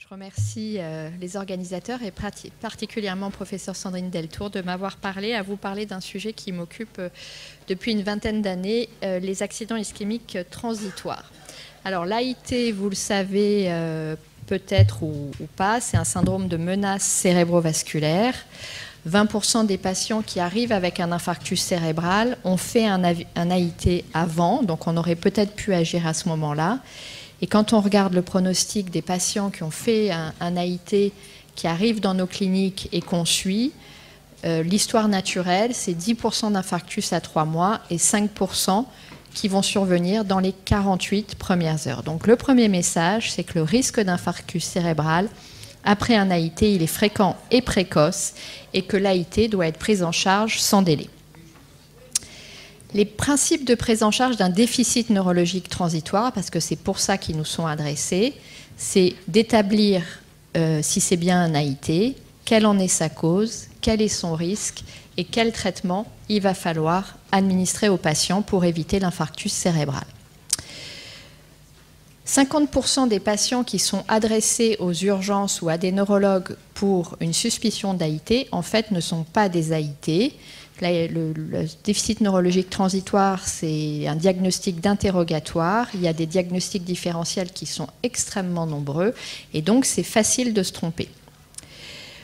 Je remercie les organisateurs et particulièrement professeur Sandrine Deltour de m'avoir vous parler d'un sujet qui m'occupe depuis une vingtaine d'années, les accidents ischémiques transitoires. Alors l'AIT, vous le savez peut-être ou pas, c'est un syndrome de menace cérébrovasculaire. 20% des patients qui arrivent avec un infarctus cérébral ont fait un AIT avant, donc on aurait peut-être pu agir à ce moment-là. Et quand on regarde le pronostic des patients qui ont fait un AIT, qui arrivent dans nos cliniques et qu'on suit, l'histoire naturelle, c'est 10% d'infarctus à 3 mois et 5% qui vont survenir dans les 48 premières heures. Donc le premier message, c'est que le risque d'infarctus cérébral après un AIT, il est fréquent et précoce et que l'AIT doit être prise en charge sans délai. Les principes de prise en charge d'un déficit neurologique transitoire, parce que c'est pour ça qu'ils nous sont adressés, c'est d'établir si c'est bien un AIT, quelle en est sa cause, quel est son risque et quel traitement il va falloir administrer au patient pour éviter l'infarctus cérébral. 50% des patients qui sont adressés aux urgences ou à des neurologues pour une suspicion d'AIT, en fait, ne sont pas des AIT. Le déficit neurologique transitoire, c'est un diagnostic d'interrogatoire. Il y a des diagnostics différentiels qui sont extrêmement nombreux et donc c'est facile de se tromper.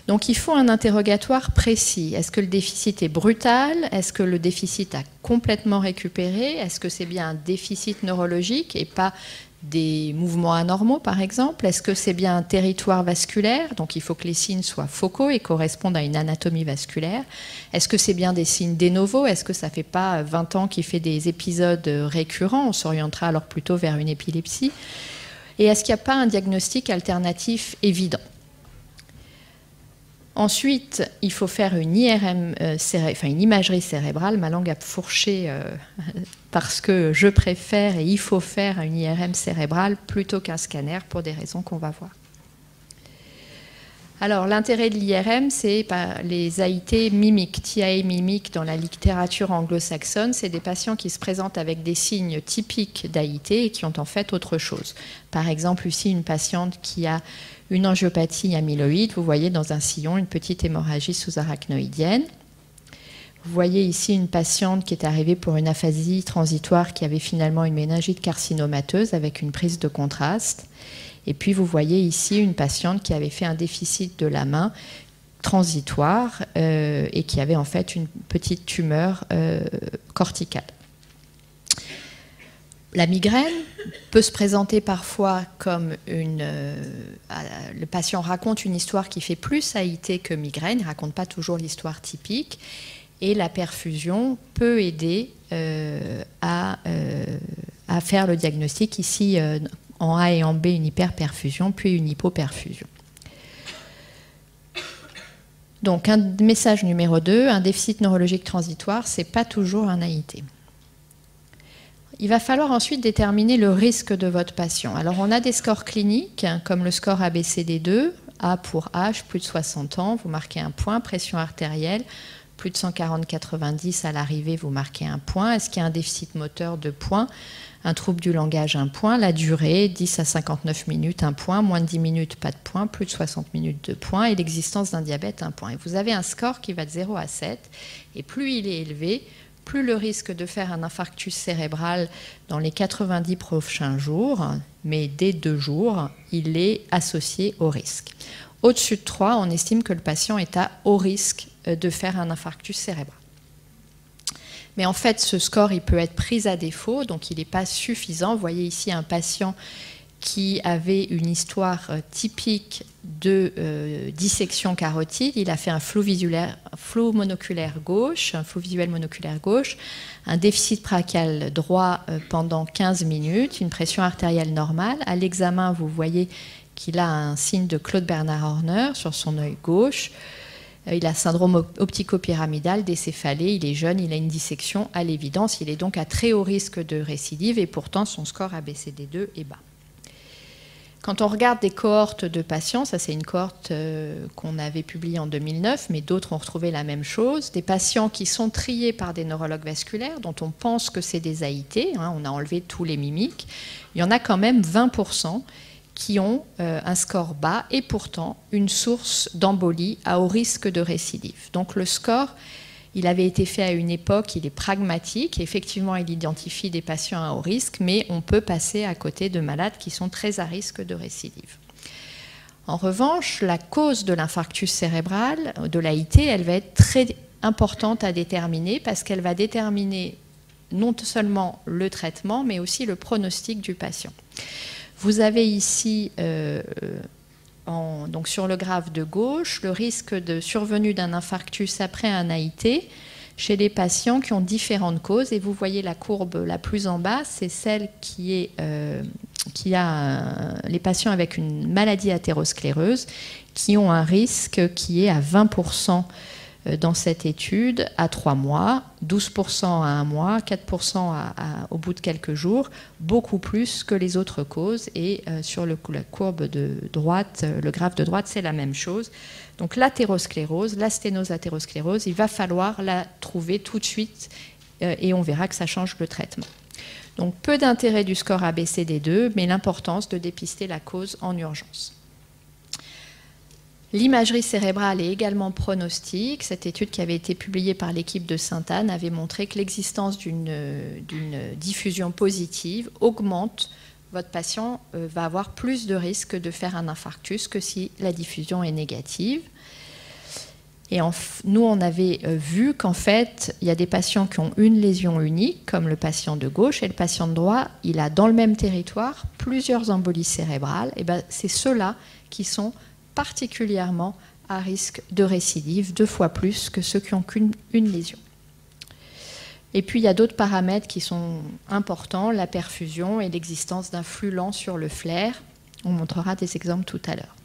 Donc il faut un interrogatoire précis. Est-ce que le déficit est brutal? Est-ce que le déficit a complètement récupéré? Est-ce que c'est bien un déficit neurologique et pas des mouvements anormaux, par exemple? Est-ce que c'est bien un territoire vasculaire? Donc il faut que les signes soient focaux et correspondent à une anatomie vasculaire. Est-ce que c'est bien des signes de novo? Est-ce que ça ne fait pas 20 ans qu'il fait des épisodes récurrents? On s'orientera alors plutôt vers une épilepsie. Et est-ce qu'il n'y a pas un diagnostic alternatif évident? Ensuite, il faut faire une IRM, une imagerie cérébrale. Ma langue a fourché parce que je préfère et il faut faire une IRM cérébrale plutôt qu'un scanner pour des raisons qu'on va voir. Alors, l'intérêt de l'IRM, c'est les AIT mimiques, TIA mimiques dans la littérature anglo-saxonne. C'est des patients qui se présentent avec des signes typiques d'AIT et qui ont en fait autre chose. Par exemple, ici, une patiente qui a une angiopathie amyloïde. Vous voyez dans un sillon une petite hémorragie sous-arachnoïdienne. Vous voyez ici une patiente qui est arrivée pour une aphasie transitoire qui avait finalement une méningite carcinomateuse avec une prise de contraste. Et puis vous voyez ici une patiente qui avait fait un déficit de la main transitoire et qui avait en fait une petite tumeur corticale. La migraine peut se présenter parfois comme le patient raconte une histoire qui fait plus AIT que migraine, il ne raconte pas toujours l'histoire typique, et la perfusion peut aider à faire le diagnostic. Ici, en A et en B, une hyperperfusion, puis une hypoperfusion. Donc, un message numéro 2, un déficit neurologique transitoire, ce n'est pas toujours un AIT. Il va falloir ensuite déterminer le risque de votre patient. Alors, on a des scores cliniques, comme le score ABCD2, A pour H, plus de 60 ans, vous marquez un point, pression artérielle, plus de 140/90 à l'arrivée, vous marquez un point. Est-ce qu'il y a un déficit moteur? 2 points. Un trouble du langage, 1 point. La durée, 10 à 59 minutes, 1 point. Moins de 10 minutes, pas de point. Plus de 60 minutes, 2 points. Et l'existence d'un diabète, 1 point. Et vous avez un score qui va de 0 à 7. Et plus il est élevé, plus le risque de faire un infarctus cérébral dans les 90 prochains jours, mais dès 2 jours, il est associé au risque. Au-dessus de 3, on estime que le patient est à haut risque de faire un infarctus cérébral. Mais en fait, ce score, il peut être pris à défaut, donc il n'est pas suffisant. Vous voyez ici un patient qui avait une histoire typique de dissection carotide. Il a fait un flou monoculaire gauche, un flou visuel monoculaire gauche, un déficit brachial droit pendant 15 minutes, une pression artérielle normale. À l'examen, vous voyez qu'il a un signe de Claude Bernard Horner sur son œil gauche. Il a syndrome optico-pyramidal, décéphalé, il est jeune, il a une dissection à l'évidence. Il est donc à très haut risque de récidive et pourtant son score ABCD2 est bas. Quand on regarde des cohortes de patients, ça c'est une cohorte qu'on avait publiée en 2009, mais d'autres ont retrouvé la même chose, des patients qui sont triés par des neurologues vasculaires, dont on pense que c'est des AIT, on a enlevé tous les mimiques, il y en a quand même 20% qui ont un score bas et pourtant une source d'embolie à haut risque de récidive. Donc le score, il avait été fait à une époque, il est pragmatique. Effectivement, il identifie des patients à haut risque, mais on peut passer à côté de malades qui sont très à risque de récidive. En revanche, la cause de l'infarctus cérébral, de l'AIT, elle va être très importante à déterminer parce qu'elle va déterminer non seulement le traitement, mais aussi le pronostic du patient. Vous avez ici, donc sur le graphe de gauche, le risque de survenue d'un infarctus après un AIT chez les patients qui ont différentes causes. Et vous voyez la courbe la plus en bas, c'est celle qui a les patients avec une maladie athéroscléreuse qui ont un risque qui est à 20% dans cette étude à 3 mois, 12% à 1 mois, 4% au bout de quelques jours, beaucoup plus que les autres causes. Et sur la courbe de droite, le graphe de droite, c'est la même chose. Donc l'athérosclérose, la sténose athérosclérose, il va falloir la trouver tout de suite et on verra que ça change le traitement. Donc peu d'intérêt du score ABCD2, mais l'importance de dépister la cause en urgence. L'imagerie cérébrale est également pronostique. Cette étude qui avait été publiée par l'équipe de Sainte-Anne avait montré que l'existence d'une diffusion positive augmente. Votre patient va avoir plus de risques de faire un infarctus que si la diffusion est négative. Et nous, on avait vu qu'en fait, il y a des patients qui ont une lésion unique, comme le patient de gauche, et le patient de droit, il a dans le même territoire plusieurs embolies cérébrales. Et ben, c'est ceux-là qui sont particulièrement à risque de récidive, 2 fois plus que ceux qui n'ont qu'une lésion. Et puis, il y a d'autres paramètres qui sont importants, la perfusion et l'existence d'un flux lent sur le flair. On montrera des exemples tout à l'heure.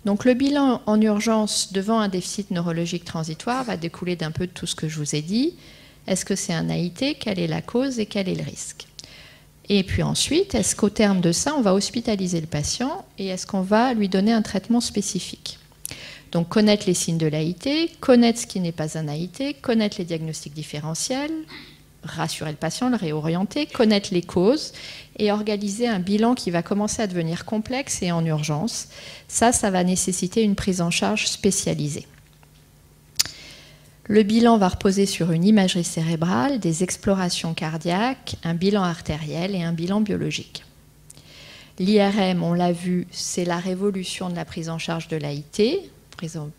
Donc, le bilan en urgence devant un déficit neurologique transitoire va découler d'un peu de tout ce que je vous ai dit. Est-ce que c'est un AIT? Quelle est la cause et quel est le risque? Et puis ensuite, est-ce qu'au terme de ça, on va hospitaliser le patient et est-ce qu'on va lui donner un traitement spécifique? Donc, connaître les signes de l'AIT, connaître ce qui n'est pas un AIT, connaître les diagnostics différentiels, rassurer le patient, le réorienter, connaître les causes et organiser un bilan qui va commencer à devenir complexe et en urgence. Ça va nécessiter une prise en charge spécialisée. Le bilan va reposer sur une imagerie cérébrale, des explorations cardiaques, un bilan artériel et un bilan biologique. L'IRM, on l'a vu, c'est la révolution de la prise en charge de l'AIT,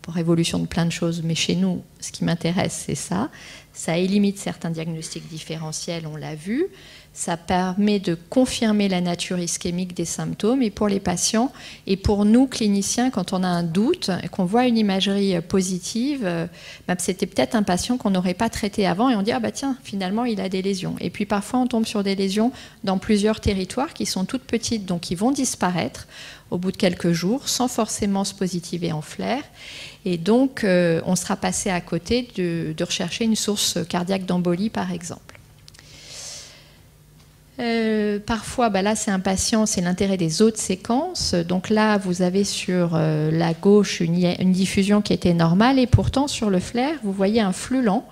révolution de plein de choses, mais chez nous, ce qui m'intéresse, c'est ça. Ça élimine certains diagnostics différentiels, on l'a vu. Ça permet de confirmer la nature ischémique des symptômes. Et pour les patients, et pour nous, cliniciens, quand on a un doute, et qu'on voit une imagerie positive, c'était peut-être un patient qu'on n'aurait pas traité avant, et on dit, ah bah tiens, finalement, il a des lésions. Et puis parfois, on tombe sur des lésions dans plusieurs territoires qui sont toutes petites, donc qui vont disparaître au bout de quelques jours, sans forcément se positiver en flair. Et donc, on sera passé à côté de rechercher une source cardiaque d'embolie, par exemple. Parfois, là, c'est un patient, c'est l'intérêt des autres séquences. Donc là, vous avez sur la gauche une diffusion qui était normale, et pourtant, sur le flair, vous voyez un flux lent.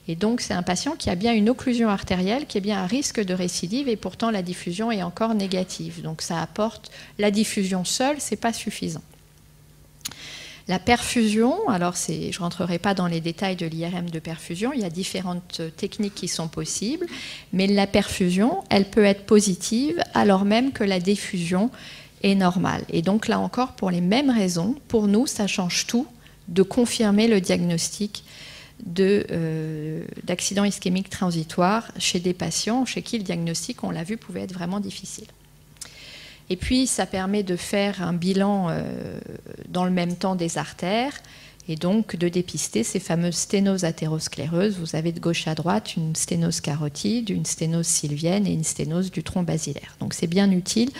Et donc, c'est un patient qui a bien une occlusion artérielle, qui est bien à risque de récidive, et pourtant, la diffusion est encore négative. Donc, ça apporte la diffusion seule, ce n'est pas suffisant. La perfusion, alors je ne rentrerai pas dans les détails de l'IRM de perfusion, il y a différentes techniques qui sont possibles, mais la perfusion, elle peut être positive alors même que la diffusion est normale. Et donc là encore, pour les mêmes raisons, pour nous, ça change tout de confirmer le diagnostic d'accident ischémique transitoire chez des patients chez qui le diagnostic, on l'a vu, pouvait être vraiment difficile. Et puis, ça permet de faire un bilan dans le même temps des artères et donc de dépister ces fameuses sténoses athéroscléreuses. Vous avez de gauche à droite une sténose carotide, une sténose sylvienne et une sténose du tronc basilaire. Donc, c'est bien utile,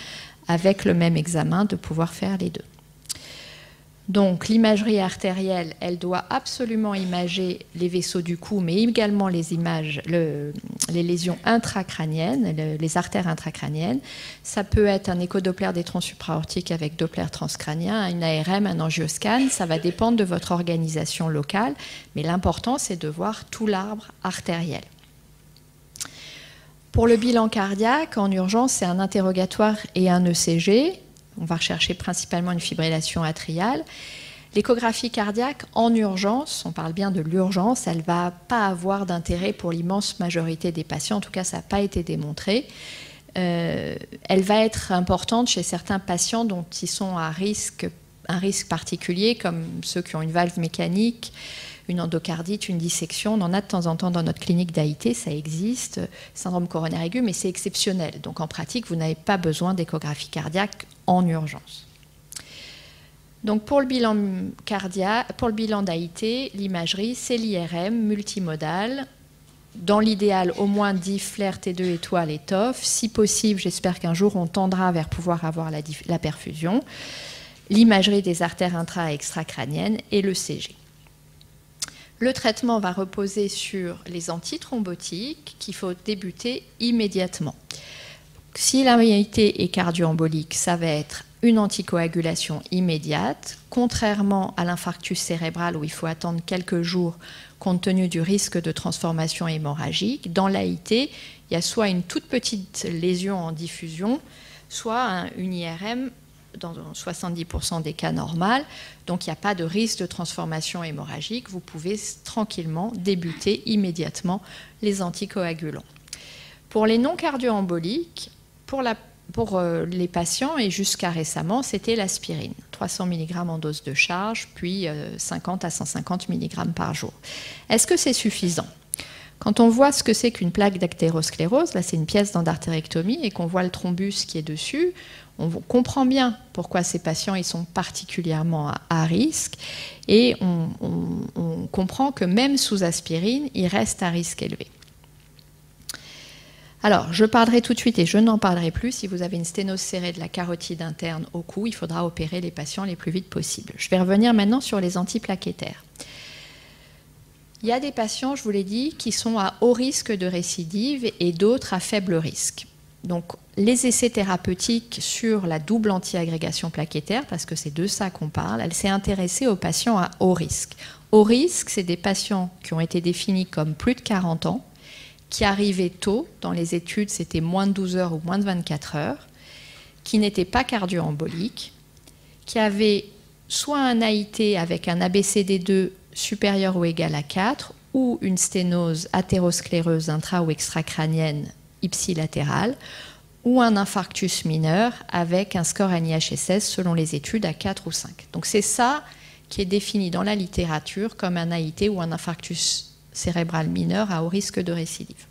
avec le même examen, de pouvoir faire les deux. Donc, l'imagerie artérielle, elle doit absolument imager les vaisseaux du cou, mais également les lésions intracrâniennes, les artères intracrâniennes. Ça peut être un échodoppler des troncs supraortiques avec doppler transcrânien, une ARM, un angioscan. Ça va dépendre de votre organisation locale, mais l'important, c'est de voir tout l'arbre artériel. Pour le bilan cardiaque, en urgence, c'est un interrogatoire et un ECG. on va rechercher principalement une fibrillation atriale. L'échographie cardiaque en urgence, on parle bien de l'urgence, elle ne va pas avoir d'intérêt pour l'immense majorité des patients, en tout cas ça n'a pas été démontré. Elle va être importante chez certains patients dont ils sont à risque, un risque particulier, comme ceux qui ont une valve mécanique, une endocardite, une dissection. On en a de temps en temps dans notre clinique d'AIT, ça existe, syndrome coronaire aigu, mais c'est exceptionnel. Donc en pratique, vous n'avez pas besoin d'échographie cardiaque en urgence. Donc pour le bilan cardiaque, pour le bilan d'AIT, l'imagerie, c'est l'IRM multimodal. Dans l'idéal, au moins 10 flares T2 étoiles et TOF. Si possible, j'espère qu'un jour on tendra vers pouvoir avoir la perfusion. L'imagerie des artères intra- et extracrâniennes et le CG. Le traitement va reposer sur les antithrombotiques qu'il faut débuter immédiatement. Si l'AIT est cardio-embolique, ça va être une anticoagulation immédiate, contrairement à l'infarctus cérébral où il faut attendre quelques jours compte tenu du risque de transformation hémorragique. Dans l'AIT, il y a soit une toute petite lésion en diffusion, soit une IRM dans 70% des cas normaux, donc il n'y a pas de risque de transformation hémorragique. Vous pouvez tranquillement débuter immédiatement les anticoagulants. Pour les non-cardio-emboliques, pour les patients, et jusqu'à récemment, c'était l'aspirine, 300 mg en dose de charge, puis 50 à 150 mg par jour. Est-ce que c'est suffisant ? Quand on voit ce que c'est qu'une plaque d'athérosclérose, là c'est une pièce d'endartérectomie, et qu'on voit le thrombus qui est dessus, on comprend bien pourquoi ces patients ils sont particulièrement à risque, et on comprend que même sous aspirine, ils restent à risque élevé. Alors, je parlerai tout de suite et je n'en parlerai plus. Si vous avez une sténose serrée de la carotide interne au cou, il faudra opérer les patients les plus vite possible. Je vais revenir maintenant sur les antiplaquettaires. Il y a des patients, je vous l'ai dit, qui sont à haut risque de récidive et d'autres à faible risque. Donc, les essais thérapeutiques sur la double antiagrégation plaquettaire, parce que c'est de ça qu'on parle, elle s'est intéressée aux patients à haut risque. Haut risque, c'est des patients qui ont été définis comme plus de 40 ans, qui arrivaient tôt, dans les études c'était moins de 12 heures ou moins de 24 heures, qui n'étaient pas cardio-emboliques, qui avaient soit un AIT avec un ABCD2 supérieur ou égal à 4, ou une sténose athéroscléreuse intra- ou extracrânienne ipsilatérale, ou un infarctus mineur avec un score NIHSS selon les études à 4 ou 5. Donc c'est ça qui est défini dans la littérature comme un AIT ou un infarctus cérébral mineur à haut risque de récidive.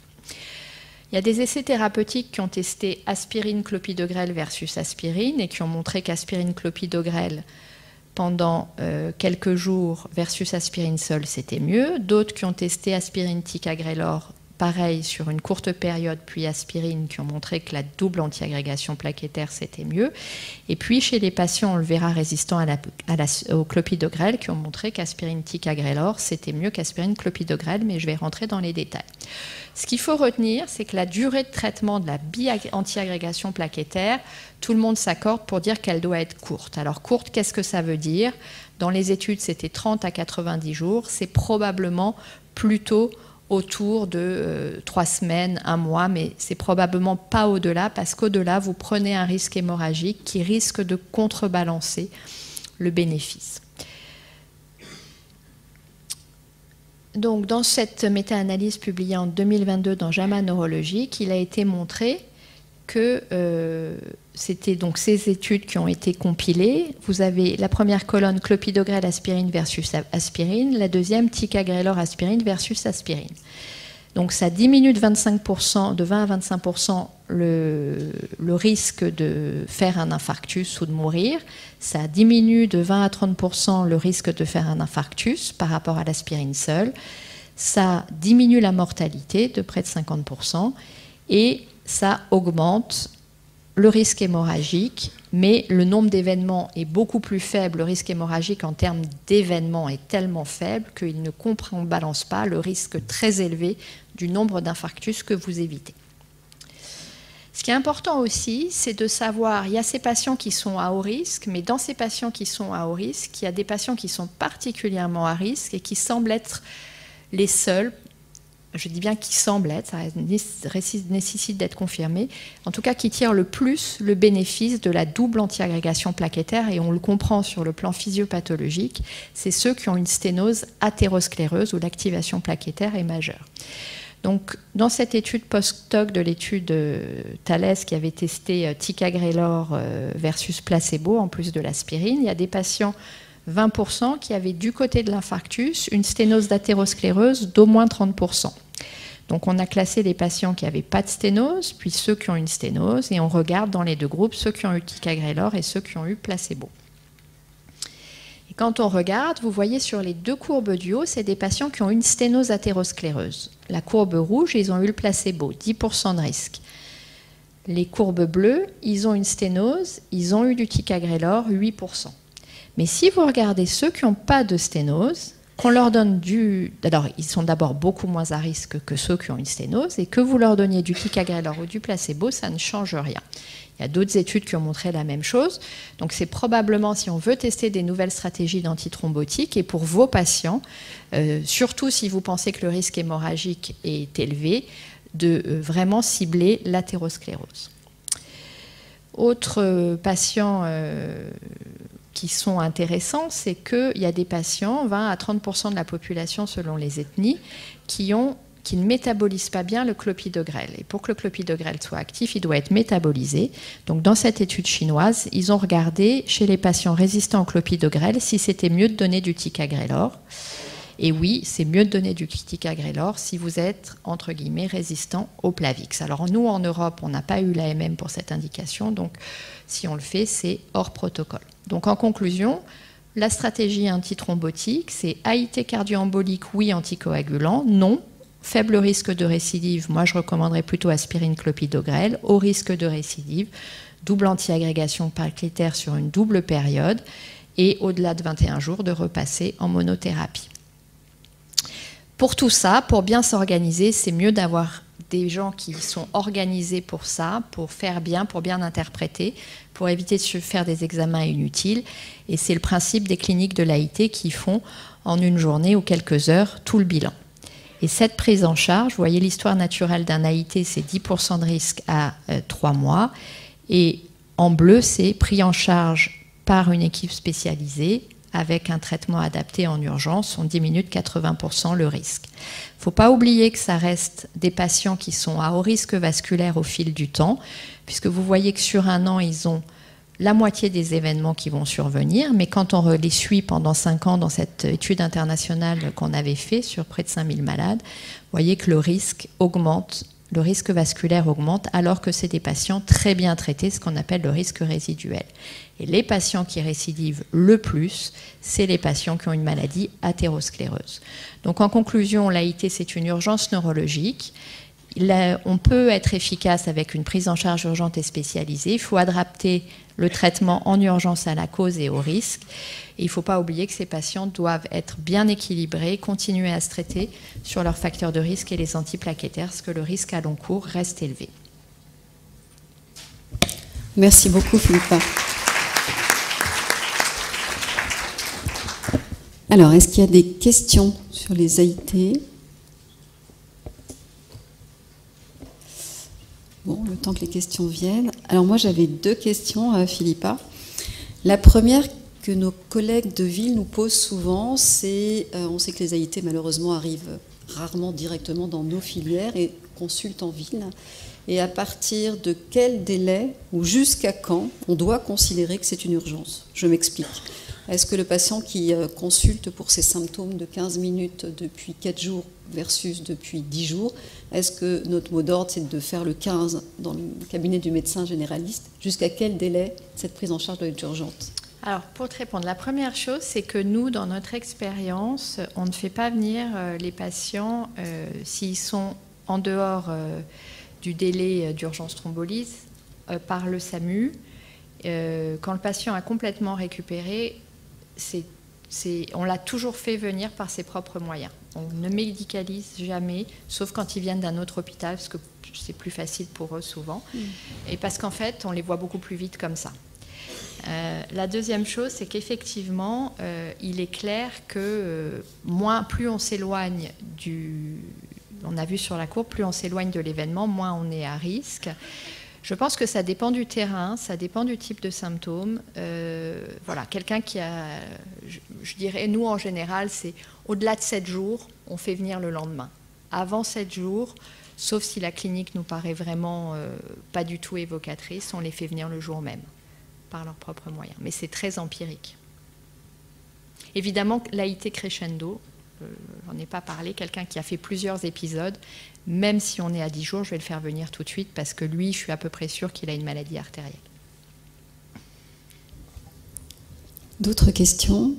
Il y a des essais thérapeutiques qui ont testé aspirine clopidogrel versus aspirine et qui ont montré qu'aspirine clopidogrel pendant quelques jours versus aspirine seule, c'était mieux. D'autres qui ont testé aspirine ticagrelor, pareil, sur une courte période, puis aspirine, qui ont montré que la double antiagrégation plaquettaire, c'était mieux. Et puis, chez les patients, on le verra, résistants au clopidogrel, qui ont montré qu'aspirine ticagrelor, c'était mieux qu'aspirine clopidogrel, mais je vais rentrer dans les détails. Ce qu'il faut retenir, c'est que la durée de traitement de la bi-antiagrégation plaquettaire, tout le monde s'accorde pour dire qu'elle doit être courte. Alors, courte, qu'est-ce que ça veut dire ? Dans les études, c'était 30 à 90 jours. C'est probablement plutôt autour de 3 semaines, 1 mois, mais c'est probablement pas au-delà, parce qu'au-delà, vous prenez un risque hémorragique qui risque de contrebalancer le bénéfice. Donc, dans cette méta-analyse publiée en 2022 dans JAMA Neurologique, il a été montré que c'était donc ces études qui ont été compilées. Vous avez la première colonne clopidogrel aspirine versus aspirine, la deuxième ticagrelor aspirine versus aspirine. Donc ça diminue de 25%, de 20 à 25% le risque de faire un infarctus ou de mourir. Ça diminue de 20 à 30% le risque de faire un infarctus par rapport à l'aspirine seule. Ça diminue la mortalité de près de 50% et ça augmente le risque hémorragique, mais le nombre d'événements est beaucoup plus faible. Le risque hémorragique en termes d'événements est tellement faible qu'il ne contrebalance pas le risque très élevé du nombre d'infarctus que vous évitez. Ce qui est important aussi, c'est de savoir, il y a ces patients qui sont à haut risque, mais dans ces patients qui sont à haut risque, il y a des patients qui sont particulièrement à risque et qui semblent être les seuls je dis bien qui semble être, ça nécessite d'être confirmé, en tout cas qui tire le plus le bénéfice de la double antiagrégation plaquettaire, et on le comprend sur le plan physiopathologique, c'est ceux qui ont une sténose athéroscléreuse où l'activation plaquettaire est majeure. Donc, dans cette étude post-hoc de l'étude Thalès qui avait testé ticagrelor versus placebo en plus de l'aspirine, il y a des patients 20% qui avaient du côté de l'infarctus une sténose d'athéroscléreuse d'au moins 30%. Donc on a classé les patients qui n'avaient pas de sténose, puis ceux qui ont une sténose, et on regarde dans les deux groupes ceux qui ont eu ticagrelor et ceux qui ont eu placebo. Et quand on regarde, vous voyez sur les deux courbes du haut, c'est des patients qui ont une sténose athéroscléreuse. La courbe rouge, ils ont eu le placebo, 10% de risque. Les courbes bleues, ils ont une sténose, ils ont eu du ticagrelor, 8%. Mais si vous regardez ceux qui n'ont pas de sténose, qu'on leur donne alors, ils sont d'abord beaucoup moins à risque que ceux qui ont une sténose, et que vous leur donniez du ticagrelor ou du placebo, ça ne change rien. Il y a d'autres études qui ont montré la même chose. Donc c'est probablement, si on veut tester des nouvelles stratégies d'antithrombotique, et pour vos patients, surtout si vous pensez que le risque hémorragique est élevé, de vraiment cibler l'athérosclérose. Autres patients qui sont intéressants, c'est qu'il y a des patients, 20 à 30% de la population selon les ethnies, qui ne métabolisent pas bien le clopidogrel. Et pour que le clopidogrel soit actif, il doit être métabolisé. Donc dans cette étude chinoise, ils ont regardé chez les patients résistants au clopidogrel si c'était mieux de donner du ticagrelor. Et oui, c'est mieux de donner du ticagrelor si vous êtes, entre guillemets, résistant au Plavix. Alors nous, en Europe, on n'a pas eu l'AMM pour cette indication, donc si on le fait, c'est hors protocole. Donc en conclusion, la stratégie antithrombotique, c'est AIT cardio-embolique, oui, anticoagulant, non. Faible risque de récidive, moi je recommanderais plutôt aspirine clopidogrel. Au risque de récidive, double antiagrégation plaquettaire sur une double période, et au-delà de 21 jours, de repasser en monothérapie. Pour tout ça, pour bien s'organiser, c'est mieux d'avoir des gens qui sont organisés pour ça, pour faire bien, pour bien interpréter, pour éviter de se faire des examens inutiles. Et c'est le principe des cliniques de l'AIT qui font en une journée ou quelques heures tout le bilan. Et cette prise en charge, vous voyez l'histoire naturelle d'un AIT, c'est 10% de risque à 3 mois. Et en bleu, c'est pris en charge par une équipe spécialisée avec un traitement adapté en urgence, on diminue de 80% le risque. Il ne faut pas oublier que ça reste des patients qui sont à haut risque vasculaire au fil du temps, puisque vous voyez que sur un an, ils ont la moitié des événements qui vont survenir, mais quand on les suit pendant 5 ans dans cette étude internationale qu'on avait fait sur près de 5000 malades, vous voyez que le risque augmente, le risque vasculaire augmente, alors que c'est des patients très bien traités, ce qu'on appelle le risque résiduel. Et les patients qui récidivent le plus, c'est les patients qui ont une maladie athéroscléreuse. Donc en conclusion, l'AIT, c'est une urgence neurologique. On peut être efficace avec une prise en charge urgente et spécialisée. Il faut adapter le traitement en urgence à la cause et au risque. Et il ne faut pas oublier que ces patients doivent être bien équilibrés, continuer à se traiter sur leurs facteurs de risque et les antiplaquettaires, parce que le risque à long cours reste élevé. Merci beaucoup, Philippa. Alors, est-ce qu'il y a des questions sur les AIT ? Bon, le temps que les questions viennent. Alors moi, j'avais 2 questions, Philippa. La première que nos collègues de ville nous posent souvent, c'est, on sait que les AIT, malheureusement, arrivent rarement directement dans nos filières et consultent en ville. Et à partir de quel délai ou jusqu'à quand on doit considérer que c'est une urgence ? Je m'explique. Est-ce que le patient qui consulte pour ses symptômes de 15 minutes depuis 4 jours versus depuis 10 jours, est-ce que notre mot d'ordre, c'est de faire le 15 dans le cabinet du médecin généraliste ? Jusqu'à quel délai cette prise en charge doit être urgente ? Alors, pour te répondre, la première chose, c'est que nous, dans notre expérience, on ne fait pas venir les patients s'ils sont en dehors du délai d'urgence thrombolyse par le SAMU. Quand le patient a complètement récupéré, on l'a toujours fait venir par ses propres moyens. On ne médicalise jamais, sauf quand ils viennent d'un autre hôpital, parce que c'est plus facile pour eux souvent, et parce qu'en fait, on les voit beaucoup plus vite comme ça. La deuxième chose, c'est qu'effectivement, il est clair que plus on s'éloigne on a vu sur la courbe, plus on s'éloigne de l'événement, moins on est à risque. Je pense que ça dépend du terrain, ça dépend du type de symptômes. Voilà, quelqu'un qui a, je dirais, nous en général, c'est au-delà de 7 jours, on fait venir le lendemain. Avant 7 jours, sauf si la clinique nous paraît vraiment pas du tout évocatrice, on les fait venir le jour même, par leurs propres moyens. Mais c'est très empirique. Évidemment, l'AIT crescendo, j'en ai pas parlé, quelqu'un qui a fait plusieurs épisodes, même si on est à 10 jours, je vais le faire venir tout de suite parce que lui, je suis à peu près sûre qu'il a une maladie artérielle. D'autres questions?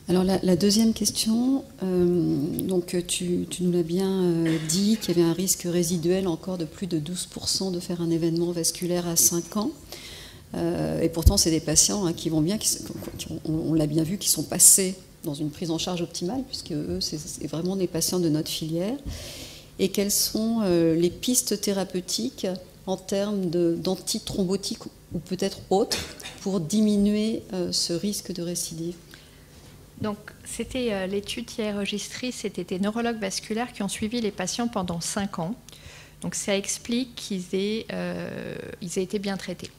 Alors la deuxième question, donc tu nous l'as bien dit, qu'il y avait un risque résiduel encore de plus de 12% de faire un événement vasculaire à 5 ans. Et pourtant, c'est des patients qui vont bien, on l'a bien vu, qui sont passés dans une prise en charge optimale, puisque eux, c'est vraiment des patients de notre filière. Et quelles sont les pistes thérapeutiques en termes d'antithrombotiques ou peut-être autres pour diminuer ce risque de récidive? Donc, c'était l'étude qui est enregistrée, c'était des neurologues vasculaires qui ont suivi les patients pendant 5 ans. Donc, ça explique qu'ils aient été bien traités.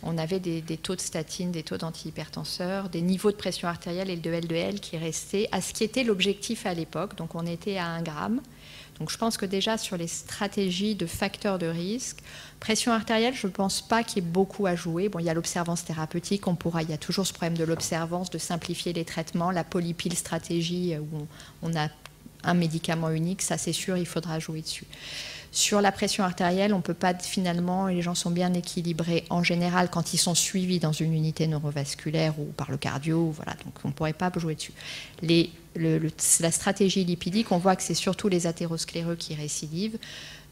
On avait des taux de statine, des taux d'antihypertenseurs, des niveaux de pression artérielle et de LDL qui restaient à ce qui était l'objectif à l'époque. Donc, on était à 1 gramme. Donc, je pense que déjà, sur les stratégies de facteurs de risque, pression artérielle, je ne pense pas qu'il y ait beaucoup à jouer. Bon, il y a l'observance thérapeutique, il y a toujours ce problème de l'observance, de simplifier les traitements, la polypile stratégie où on a un médicament unique, ça c'est sûr, il faudra jouer dessus. Sur la pression artérielle, on ne peut pas finalement, les gens sont bien équilibrés en général quand ils sont suivis dans une unité neurovasculaire ou par le cardio, voilà, donc on ne pourrait pas jouer dessus. La stratégie lipidique, on voit que c'est surtout les athéroscléreux qui récidivent.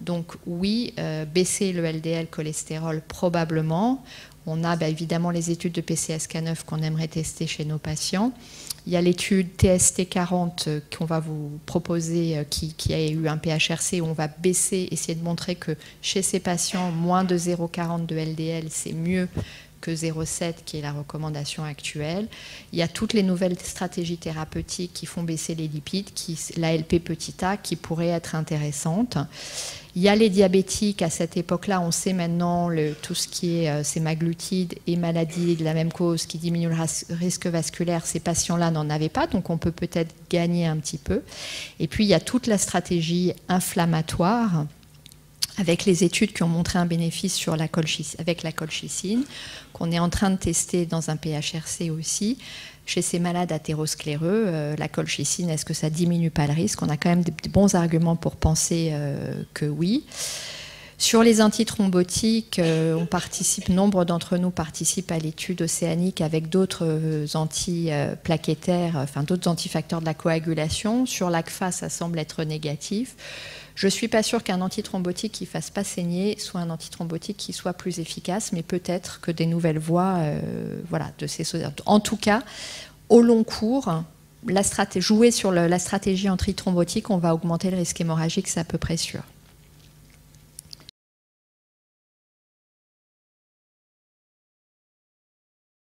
Donc oui, baisser le LDL cholestérol probablement. On a évidemment les études de PCSK9 qu'on aimerait tester chez nos patients. Il y a l'étude TST40 qu'on va vous proposer, qui a eu un PHRC, où on va essayer de montrer que chez ces patients, moins de 0,40 de LDL, c'est mieux que 0,7 qui est la recommandation actuelle. Il y a toutes les nouvelles stratégies thérapeutiques qui font baisser les lipides, l'ALP petit a, qui pourrait être intéressante. Il y a les diabétiques, à cette époque-là, on sait maintenant tout ce qui est sémaglutide et maladies de la même cause qui diminuent le risque vasculaire. Ces patients-là n'en avaient pas, donc on peut peut-être gagner un petit peu. Et puis il y a toute la stratégie inflammatoire, avec les études qui ont montré un bénéfice avec la colchicine, qu'on est en train de tester dans un PHRC aussi. Chez ces malades athéroscléreux, la colchicine, est-ce que ça ne diminue pas le risque? On a quand même des bons arguments pour penser que oui. Sur les antithrombotiques, nombre d'entre nous participent à l'étude océanique avec d'autres antiplaquettaires, d'autres antifacteurs de la coagulation. Sur l'ACFA, ça semble être négatif. Je ne suis pas sûre qu'un antithrombotique qui ne fasse pas saigner soit un antithrombotique qui soit plus efficace, mais peut-être que des nouvelles voies, de ces... En tout cas, au long cours, jouer sur la stratégie antithrombotique, on va augmenter le risque hémorragique, c'est à peu près sûr.